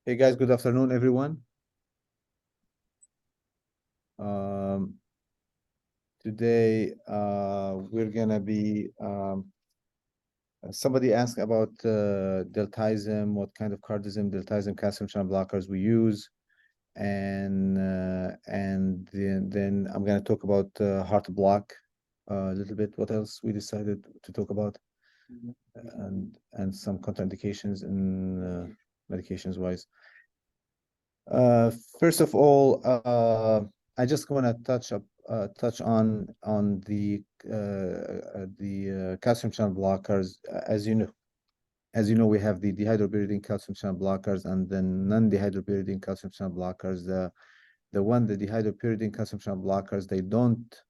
Hey guys, good afternoon, everyone. Um, Today we're gonna be somebody asked about deltism, what kind of cardism, deltism, calcium channel blockers we use, and then I'm gonna talk about heart block a little bit. What else we decided to talk about, and some contraindications in medications wise. Uh, First of all, I just want to touch on the calcium channel blockers. As you know, we have the dehydropyridine calcium channel blockers and then non-dehydropyridine calcium channel blockers. The dehydropyridine calcium channel blockers, they don't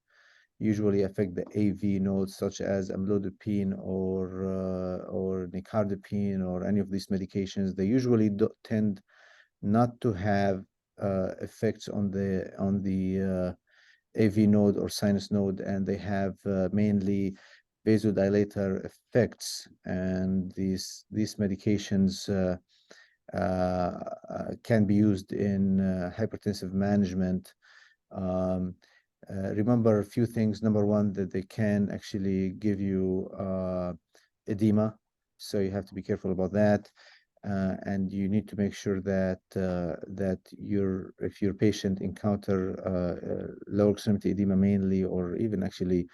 usually affect the AV nodes such as amlodipine or nicardipine or any of these medications. They usually tend not to have effects on the AV node or sinus node, and they have mainly vasodilator effects. And these medications can be used in hypertensive management. Um, Remember a few things. Number one, that they can actually give you edema, so you have to be careful about that. And you need to make sure that if your patient encounter lower extremity edema mainly, or even actually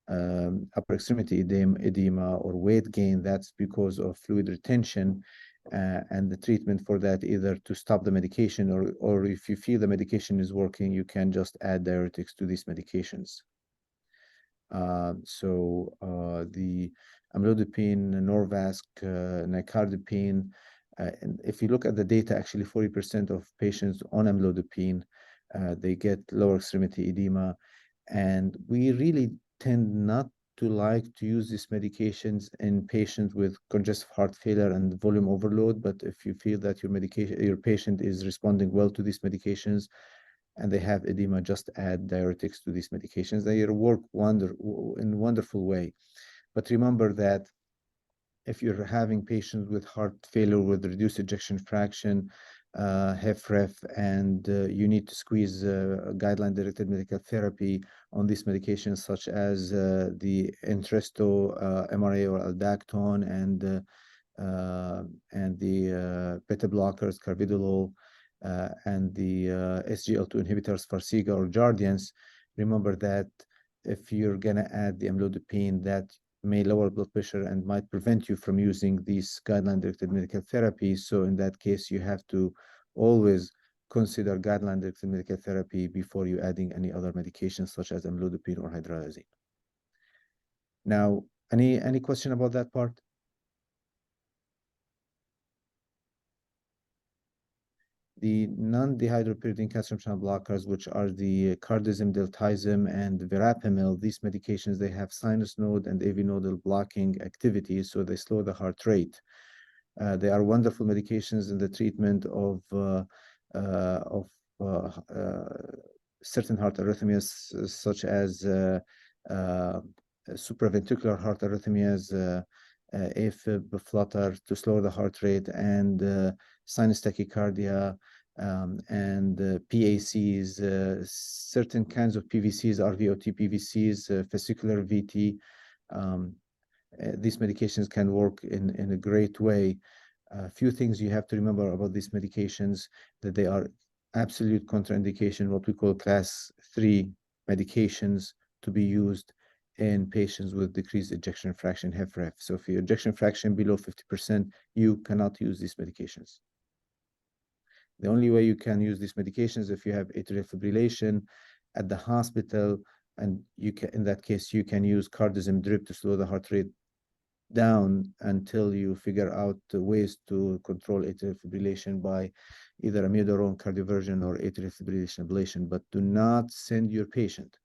upper extremity edema or weight gain, that's because of fluid retention. And the treatment for that, either to stop the medication, or if you feel the medication is working, you can just add diuretics to these medications. The amlodipine, Norvasc, nicardipine, and if you look at the data, actually 40% of patients on amlodipine, they get lower extremity edema. And we really tend not to like to use these medications in patients with congestive heart failure and volume overload. But if you feel that your patient is responding well to these medications, and they have edema, just add diuretics to these medications. They work in a wonderful way. But remember that if you're having patients with heart failure with reduced ejection fraction, HFrEF, and you need to squeeze guideline-directed medical therapy on these medications, such as the Entresto, MRA, or Aldactone, and the beta blockers, carvedilol, and the SGLT2 inhibitors, Farxiga or Jardiance. Remember that if you're going to add the amlodipine, that may lower blood pressure and might prevent you from using these guideline-directed medical therapies. So in that case, you have to always consider guideline-directed medical therapy before you adding any other medications such as amlodipine or hydralazine. Now, any question about that part? The non-dehydropyridine calcium channel blockers, which are the cardizem, deltisem, and verapamil, these medications, they have sinus node and AV nodal blocking activities, so they slow the heart rate. They are wonderful medications in the treatment of certain heart arrhythmias, such as uh, supraventricular heart arrhythmias, AFib, flutter, to slow the heart rate, and sinus tachycardia, and PACs, certain kinds of PVCs, RVOT PVCs, fascicular VT. These medications can work in a great way. A few things you have to remember about these medications, that they are absolute contraindication, what we call class 3 medications, to be used in patients with decreased ejection fraction, HFrEF. So if your ejection fraction below 50%, you cannot use these medications. The only way you can use these medications if you have atrial fibrillation at the hospital, and in that case, you can use cardizem drip to slow the heart rate down until you figure out ways to control atrial fibrillation by either amiodarone cardioversion or atrial fibrillation ablation. But do not send your patient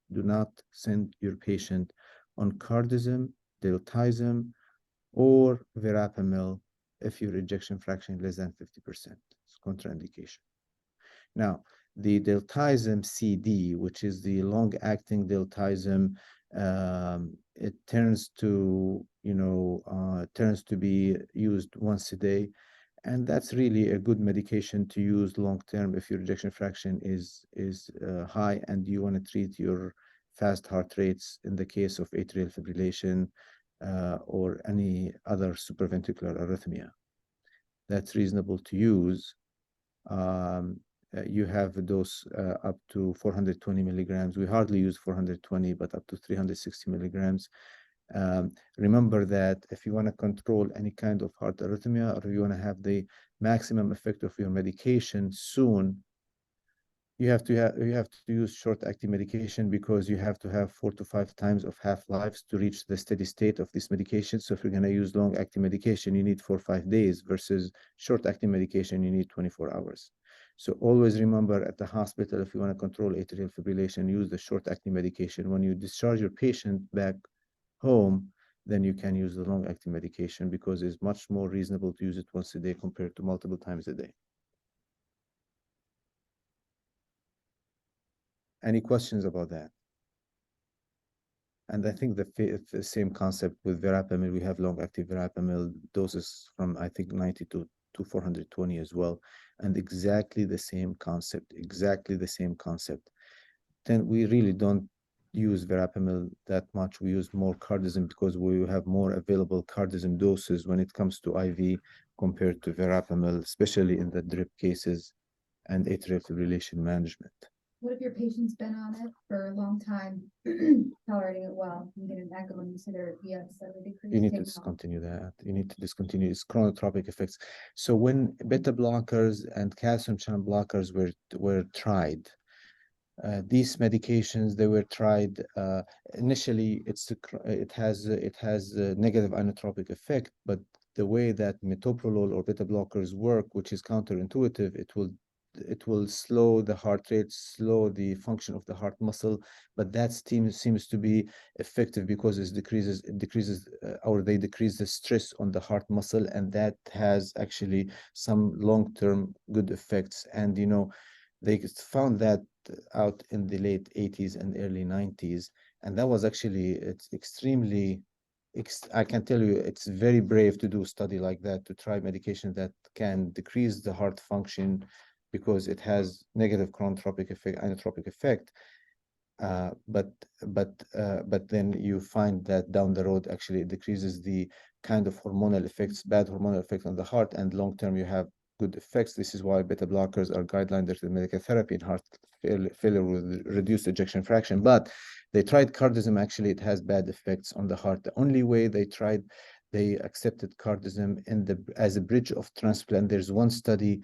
on cardizem, deltisem, or verapamil if your ejection fraction is less than 50%. It's contraindication. Now, the deltisem CD, which is the long-acting deltisem, it turns to be used once a day. And that's really a good medication to use long term if your ejection fraction is high and you want to treat your fast heart rates in the case of atrial fibrillation or any other supraventricular arrhythmia. That's reasonable to use. You have a dose up to 420 milligrams. We hardly use 420, but up to 360 milligrams. Remember that if you want to control any kind of heart arrhythmia, or if you want to have the maximum effect of your medication soon, you have to use short-acting medication, because you have to have 4 to 5 times of half-lives to reach the steady state of this medication. So if you're going to use long-acting medication, you need 4 or 5 days, versus short-acting medication, you need 24 hours. So always remember, at the hospital, if you want to control atrial fibrillation, use the short-acting medication. When you discharge your patient back home, then you can use the long-acting medication, because it's much more reasonable to use it once a day compared to multiple times a day. Any questions about that? And I think the same concept with verapamil. We have long-acting verapamil doses from, I think, 90 to 420 as well. And exactly the same concept, Then we really don't use verapamil that much. We use more cardizem, because we have more available cardizem doses when it comes to IV compared to verapamil, especially in the drip cases and atrial fibrillation management. What if your patient's been on it for a long time, tolerating it well? You get an echo and you see their EF suddenly decrease. You need to discontinue that. You need to discontinue. It's chronotropic effects. So when beta blockers and calcium channel blockers were tried, these medications, they were tried initially. It has a negative inotropic effect, but the way that metoprolol or beta blockers work, which is counterintuitive, it will slow the heart rate, slow the function of the heart muscle, but that seems to be effective, because it decreases or they decrease the stress on the heart muscle, and that has actually some long-term good effects. And they found that out in the late 80s and early 90s, and that was actually, it's extremely I can tell you, it's very brave to do a study like that, to try medication that can decrease the heart function, because it has negative chronotropic effect, inotropic effect. But then you find that down the road, actually, it decreases the kind of hormonal effects, bad hormonal effects on the heart, and long term you have good effects. This is why beta blockers are guideline-directed medical therapy in heart failure with reduced ejection fraction. But they tried cardizem. Actually, it has bad effects on the heart. The only way they accepted cardizem as a bridge of transplant. There's one study,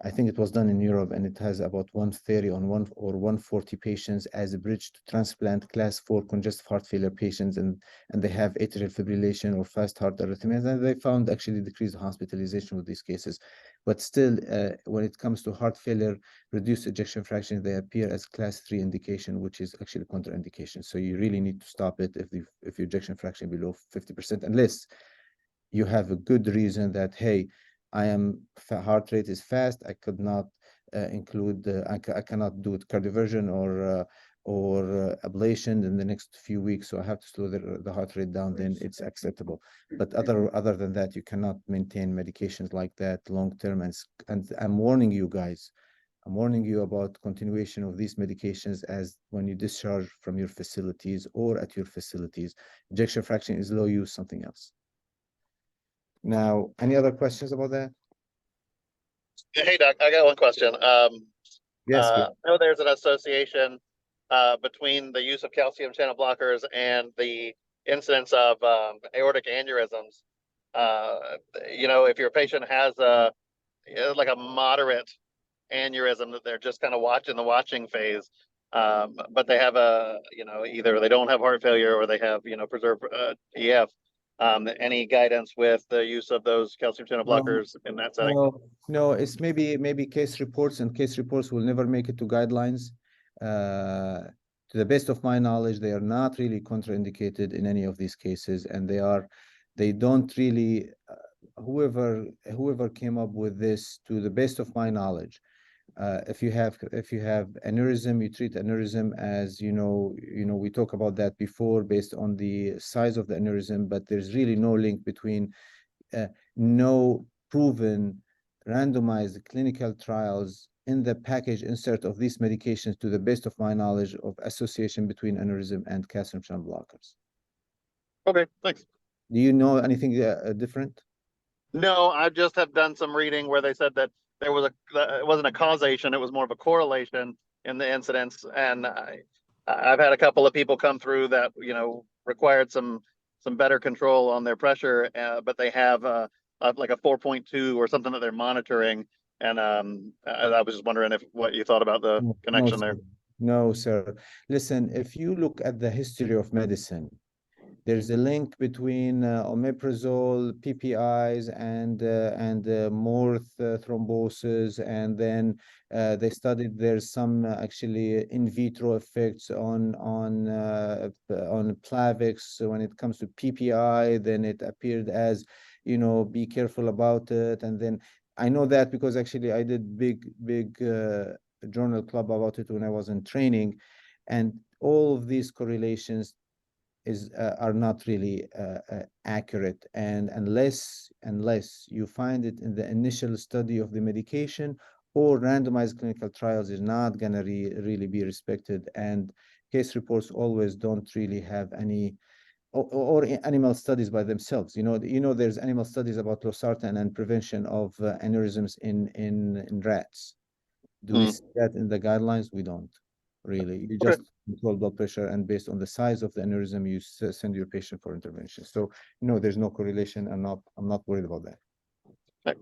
I think it was done in Europe, and it has about 130 on 140 patients as a bridge to transplant class 4 congestive heart failure patients, and they have atrial fibrillation or fast heart arrhythmias, and they found actually decreased hospitalization with these cases. But still, when it comes to heart failure, reduced ejection fraction, they appear as class 3 indication, which is actually contraindication. So you really need to stop it if your ejection fraction below 50%, unless you have a good reason that, hey, heart rate is fast, I could not include, I cannot do cardioversion or ablation in the next few weeks, so I have to slow the heart rate down, then it's acceptable. But other than that, you cannot maintain medications like that long term. And I'm warning you guys, I'm warning you about continuation of these medications as when you discharge from your facilities or at your facilities. Ejection fraction is low, use something else. Now, any other questions about that? Hey, Doc, I got one question. Yes, I know there's an association between the use of calcium channel blockers and the incidence of aortic aneurysms. If your patient has like a moderate aneurysm that they're just kind of watching the watching phase, but they have either they don't have heart failure or they have preserved EF. Any guidance with the use of those calcium channel blockers in that setting? No, it's maybe case reports, and case reports will never make it to guidelines. To the best of my knowledge, they are not really contraindicated in any of these cases, and they don't really. Whoever came up with this, to the best of my knowledge, if you have aneurysm, you treat aneurysm as we talk about that before, based on the size of the aneurysm, but there's really no link between no proven randomized clinical trials in the package insert of these medications to the best of my knowledge of association between aneurysm and calcium channel blockers. Okay, thanks. Do you know anything different? No, I just have done some reading where they said that there was it wasn't a causation, it was more of a correlation in the incidence. And I've had a couple of people come through that, you know, required some better control on their pressure, but they have like a 4.2 or something that they're monitoring. And I was just wondering what you thought about the connection there. Sir. No, sir. Listen, if you look at the history of medicine, there's a link between omeprazole, PPIs, and Morth thrombosis, and then they studied there's some actually in vitro effects on Plavix. So when it comes to PPI, then it appeared as, you know, be careful about it. And then I know that because actually I did big journal club about it when I was in training, and all of these correlations are not really accurate, and unless you find it in the initial study of the medication, or randomized clinical trials is not going to really be respected, and case reports always don't really have any, or animal studies by themselves. There's animal studies about losartan and prevention of aneurysms in rats. Do we see that in the guidelines? We don't really. You Okay. just control blood pressure, and based on the size of the aneurysm, you send your patient for intervention. So, no, there's no correlation. I'm not worried about that. Okay.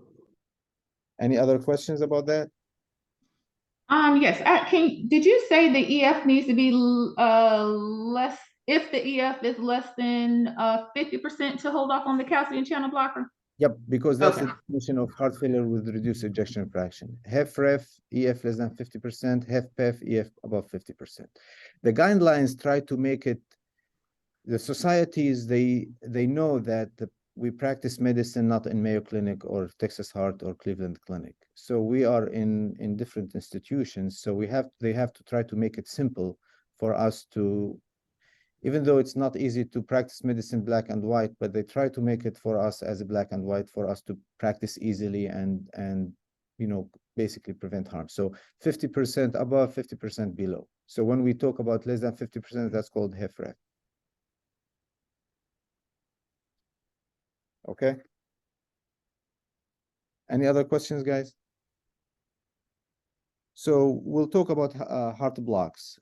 Any other questions about that? Yes. Did you say the EF needs to be less, if the EF is less than 50% to hold off on the calcium channel blocker? Yep, because that's Okay. the definition of heart failure with reduced ejection fraction. HFrEF, EF less than 50%, HFpEF, EF above 50%. The guidelines try to make it, the societies, they know that we practice medicine not in Mayo Clinic or Texas Heart or Cleveland Clinic. So we are in different institutions. So they have to try to make it simple for us to, even though it's not easy to practice medicine black and white, but they try to make it for us as a black and white for us to practice easily and basically prevent harm. So 50% above, 50% below. So when we talk about less than 50%, that's called HFrEF. Okay. Any other questions, guys? So we'll talk about heart blocks.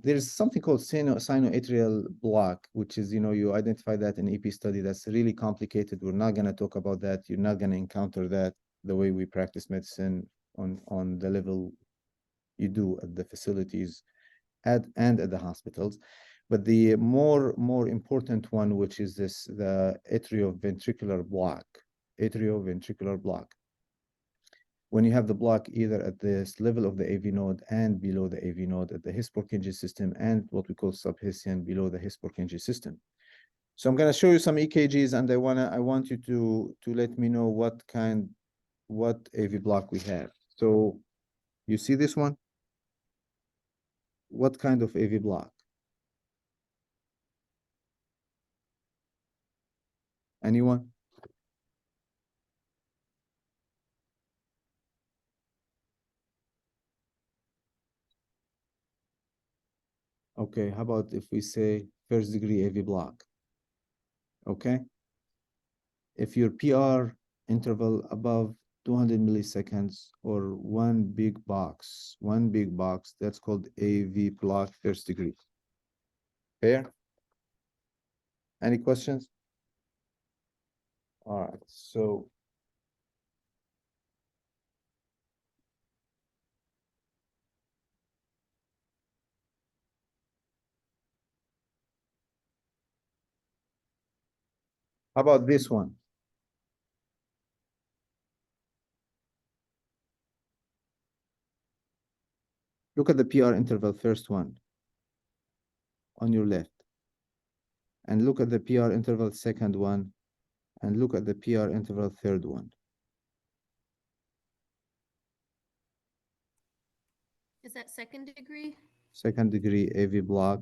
There's something called sinoatrial block, which is, you identify that in EP study. That's really complicated. We're not going to talk about that. You're not going to encounter that the way we practice medicine on the level you do at the facilities and at the hospitals. But the more important one, which is the atrioventricular block, atrioventricular block. When you have the block either at this level of the AV node and below the AV node at the His-Purkinje system and what we call subhisian below the His-Purkinje system. So I'm going to show you some EKGs, and I want you to let me know what AV block we have. So you see this one? What kind of AV block? Anyone? Okay, how about if we say first degree AV block? Okay. If your PR interval above 200 milliseconds or one big box, that's called AV block first degree. Fair? Any questions? All right, so how about this one? Look at the PR interval, first one on your left. And look at the PR interval, second one. And look at the PR interval, third one. Is that second degree, Second degree AV block,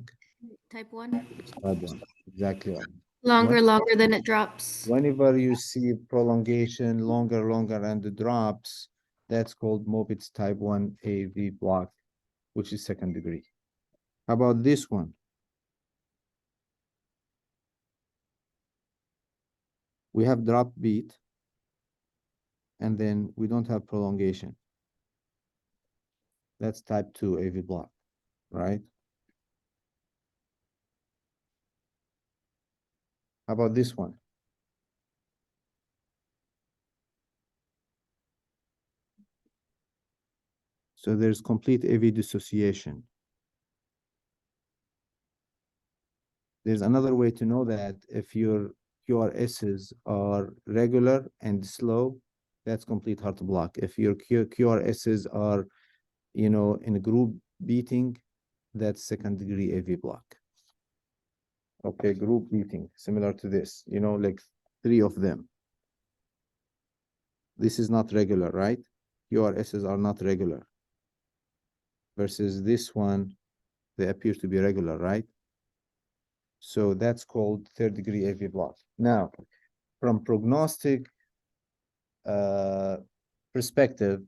type 1? third one. Exactly. Longer than it drops. Whenever you see prolongation, longer, and the drops, that's called Mobitz type 1 AV block, which is second degree. How about this one? We have drop beat, and then we don't have prolongation. That's type 2 AV block, right? How about this one? So there's complete AV dissociation. There's another way to know that if your QRSs are regular and slow, that's complete heart block. If your QRSs are, in a group beating, that's second degree AV block. Okay, group beating, similar to this, like 3 of them. This is not regular, right? QRSs are not regular. Versus this one, they appear to be regular, right? So that's called third degree AV block. Now, from prognostic perspective,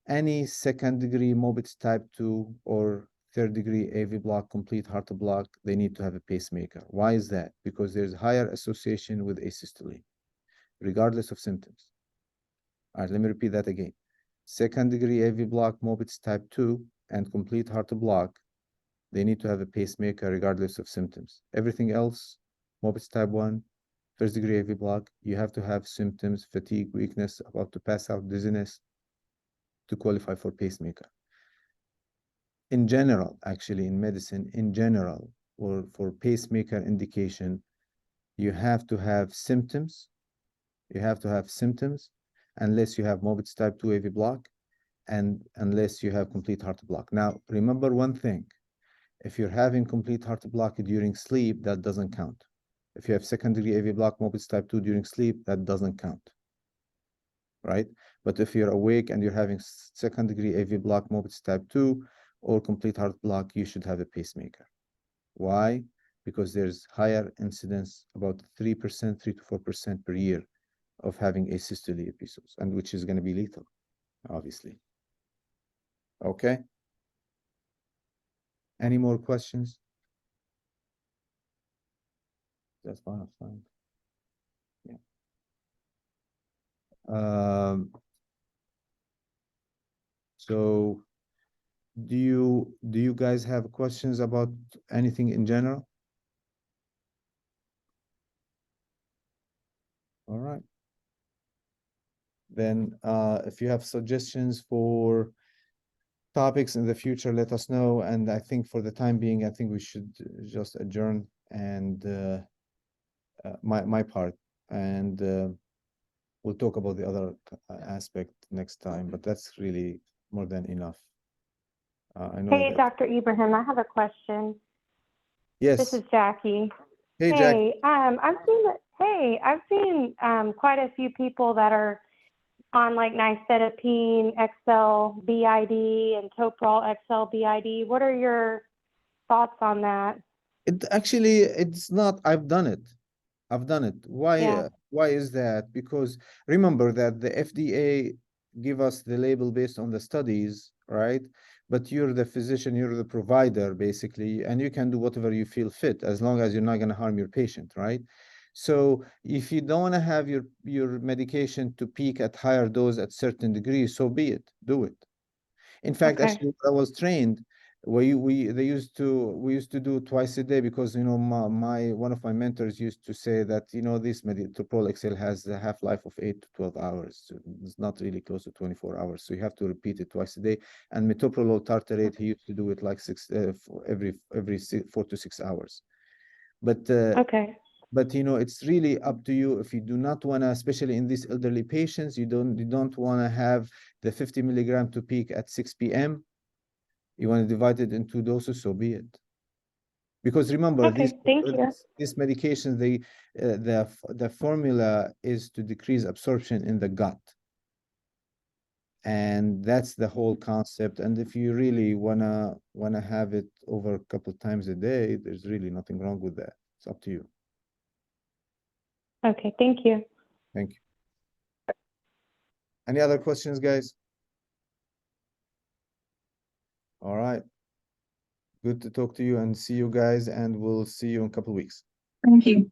any second degree Mobitz type 2 or third degree AV block, complete heart block, they need to have a pacemaker. Why is that? Because there's higher association with asystole, regardless of symptoms. All right, let me repeat that again. Second degree AV block, Mobitz type 2, and complete heart block, they need to have a pacemaker regardless of symptoms. Everything else, Mobitz type 1, first degree AV block, you have to have symptoms, fatigue, weakness, about to pass out, dizziness, to qualify for pacemaker. In general, actually, in medicine, in general, or for pacemaker indication, you have to have symptoms. You have to have symptoms unless you have Mobitz type 2 AV block and unless you have complete heart block. Now, remember one thing. If you're having complete heart block during sleep, that doesn't count. If you have second degree AV block, Mobitz type 2 during sleep, that doesn't count, right? But if you're awake and you're having second degree AV block, Mobitz type 2, or complete heart block, you should have a pacemaker. Why? Because there's higher incidence, about 3%, 3 to 4% per year of having asystole episodes, and which is going to be lethal, obviously. Okay? Any more questions? That's fine. Yeah. So do you guys have questions about anything in general? All right. Then if you have suggestions for topics in the future, let us know. And I think for the time being, I think we should just adjourn and my part, and we'll talk about the other aspect next time, but that's really more than enough. I know Hey, that. Dr. Ibrahim, I have a question. Yes. This is Jackie. Hey, Jackie. I've seen quite a few people that are on like Nystatin XL BID and Toprol XL BID. What are your thoughts on that? It's not. I've done it. Why? Yeah. Why is that? Because remember that the FDA give us the label based on the studies, right? But you're the physician, you're the provider, basically, and you can do whatever you feel fit as long as you're not going to harm your patient, right? So if you don't want to have your medication to peak at higher dose at certain degrees, so be it. Do it. In fact, Okay. actually, I was trained. We used to do twice a day because one of my mentors used to say that this Toprol XL has a half-life of 8 to 12 hours. So it's not really close to 24 hours. So you have to repeat it twice a day. And metoprolol tartrate, he used to do it like every 4 to 6 hours. But Okay. but it's really up to you. If you do not want to, especially in these elderly patients, you don't want to have the 50 milligram to peak at 6 p.m. You want to divide it in 2 doses, so be it. Because remember, Okay, thank you. these medications, the formula is to decrease absorption in the gut. And that's the whole concept. And if you really wanna have it over a couple of times a day, there's really nothing wrong with that. It's up to you. Okay, thank you. Thank you. Any other questions, guys? All right. Good to talk to you and see you guys, and we'll see you in a couple of weeks. Thank you.